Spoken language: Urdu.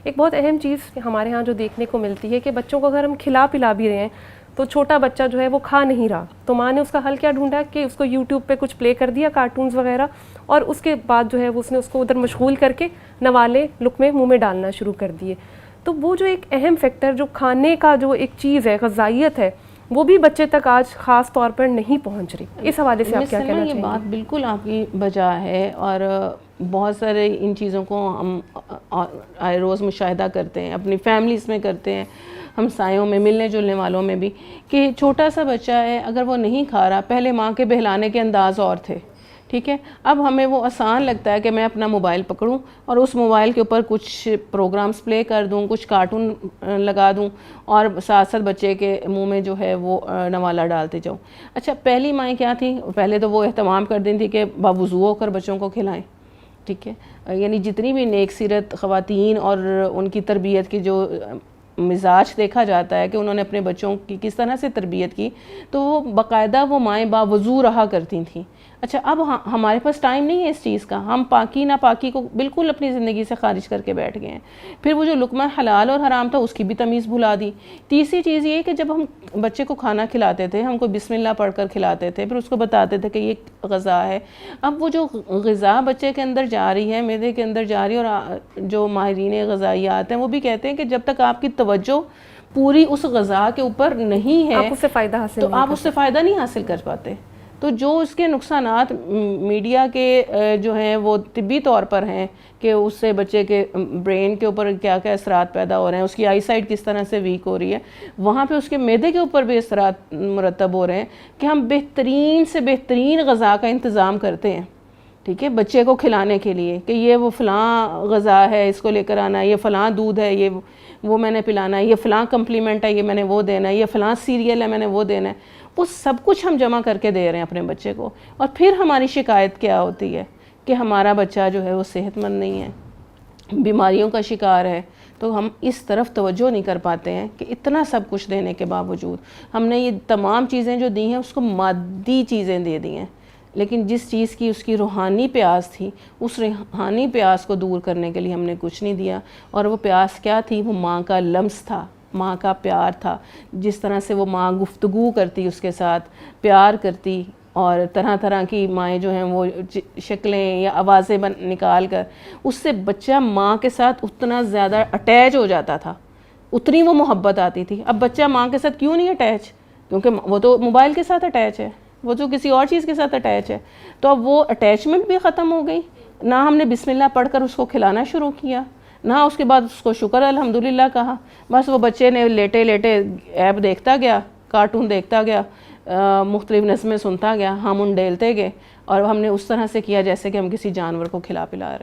ایک بہت اہم چیز ہمارے ہاں جو دیکھنے کو ملتی ہے کہ بچوں کو اگر ہم کھلا پلا بھی رہے ہیں تو چھوٹا بچہ جو ہے وہ کھا نہیں رہا، تو ماں نے اس کا حل کیا ڈھونڈا کہ اس کو یوٹیوب پہ کچھ پلے کر دیا کارٹونز وغیرہ، اور اس کے بعد جو ہے اس نے اس کو ادھر مشغول کر کے نوالے لقمے منہ میں ڈالنا شروع کر دیے. تو وہ جو ایک اہم فیکٹر جو کھانے کا جو ایک چیز ہے، غذائیت ہے، وہ بھی بچے تک آج خاص طور پر نہیں پہنچ رہی. اس حوالے سے آپ کیا کہنا چاہیں گے؟ یہ بات بالکل آپ کی بجا ہے، اور بہت سارے ان چیزوں کو ہم آئے روز مشاہدہ کرتے ہیں، اپنی فیملیز میں کرتے ہیں، ہمسایوں میں، ملنے جلنے والوں میں بھی، کہ چھوٹا سا بچہ ہے اگر وہ نہیں کھا رہا، پہلے ماں کے بہلانے کے انداز اور تھے، ٹھیک ہے، اب ہمیں وہ آسان لگتا ہے کہ میں اپنا موبائل پکڑوں اور اس موبائل کے اوپر کچھ پروگرامز پلے کر دوں، کچھ کارٹون لگا دوں، اور ساتھ ساتھ بچے کے منہ میں جو ہے وہ نوالا ڈالتے جاؤں. اچھا، پہلی مائیں کیا تھیں؟ پہلے تو وہ اہتمام کر دیں تھی کہ باوضو ہو کر بچوں کو کھلائیں، ٹھیک ہے، یعنی جتنی بھی نیک سیرت خواتین اور ان کی تربیت کی جو مزاج دیکھا جاتا ہے کہ انہوں نے اپنے بچوں کی کس طرح سے تربیت کی، تو وہ باقاعدہ وہ مائیں باوضو رہا کرتی تھیں. اچھا، اب ہمارے پاس ٹائم نہیں ہے اس چیز کا، ہم پاکی ناپاکی کو بالکل اپنی زندگی سے خارج کر کے بیٹھ گئے ہیں. پھر وہ جو لقمہ حلال اور حرام تھا اس کی بھی تمیز بھلا دی. تیسری چیز یہ کہ جب ہم بچے کو کھانا کھلاتے تھے، ہم کو بسم اللہ پڑھ کر کھلاتے تھے، پھر اس کو بتاتے تھے کہ یہ غذا ہے. اب وہ جو غذا بچے کے اندر جا رہی ہے، معدے کے اندر جا رہی ہے، اور جو ماہرین غذائیات ہیں وہ بھی کہتے ہیں کہ جب تک آپ کی توجہ پوری اس غذا کے اوپر نہیں ہے آپ اس سے فائدہ حاصل تو آپ اس سے فائدہ نہیں حاصل کر پاتے. تو جو اس کے نقصانات میڈیا کے جو ہیں وہ طبی طور پر ہیں کہ اس سے بچے کے برین کے اوپر کیا کیا اثرات پیدا ہو رہے ہیں، اس کی آئی سائٹ کس طرح سے ویک ہو رہی ہے، وہاں پہ اس کے معدے کے اوپر بھی اثرات مرتب ہو رہے ہیں کہ ہم بہترین سے بہترین غذا کا انتظام کرتے ہیں، ٹھیک ہے، بچے کو کھلانے کے لیے کہ یہ وہ فلاں غذا ہے، اس کو لے کر آنا ہے، یہ فلاں دودھ ہے، یہ وہ میں نے پلانا ہے، یہ فلاں کمپلیمنٹ ہے، یہ میں نے وہ دینا ہے، یہ فلاں سیریل ہے میں نے وہ دینا ہے. وہ سب کچھ ہم جمع کر کے دے رہے ہیں اپنے بچے کو، اور پھر ہماری شکایت کیا ہوتی ہے کہ ہمارا بچہ جو ہے وہ صحت مند نہیں ہے، بیماریوں کا شکار ہے. تو ہم اس طرف توجہ نہیں کر پاتے ہیں کہ اتنا سب کچھ دینے کے باوجود ہم نے یہ تمام چیزیں جو دی ہیں اس کو مادی چیزیں دے دی ہیں، لیکن جس چیز کی اس کی روحانی پیاس تھی، اس روحانی پیاس کو دور کرنے کے لیے ہم نے کچھ نہیں دیا. اور وہ پیاس کیا تھی؟ وہ ماں کا لمس تھا، ماں کا پیار تھا. جس طرح سے وہ ماں گفتگو کرتی، اس کے ساتھ پیار کرتی، اور طرح طرح کی مائیں جو ہیں وہ شکلیں یا آوازیں نکال کر اس سے بچہ ماں کے ساتھ اتنا زیادہ اٹیچ ہو جاتا تھا، اتنی وہ محبت آتی تھی. اب بچہ ماں کے ساتھ کیوں نہیں اٹیچ؟ کیونکہ وہ تو موبائل کے ساتھ اٹیچ ہے، وہ تو کسی اور چیز کے ساتھ اٹیچ ہے. تو اب وہ اٹیچمنٹ بھی ختم ہو گئی. نہ ہم نے بسم اللہ پڑھ کر اس کو کھلانا شروع کیا، نہ اس کے بعد اس کو شکر الحمدللہ کہا. بس وہ بچے نے لیٹے لیٹے ایپ دیکھتا گیا، کارٹون دیکھتا گیا، مختلف نظمیں سنتا گیا، ہم ان ڈیلتے گئے، اور ہم نے اس طرح سے کیا جیسے کہ ہم کسی جانور کو کھلا پلا رہے ہیں.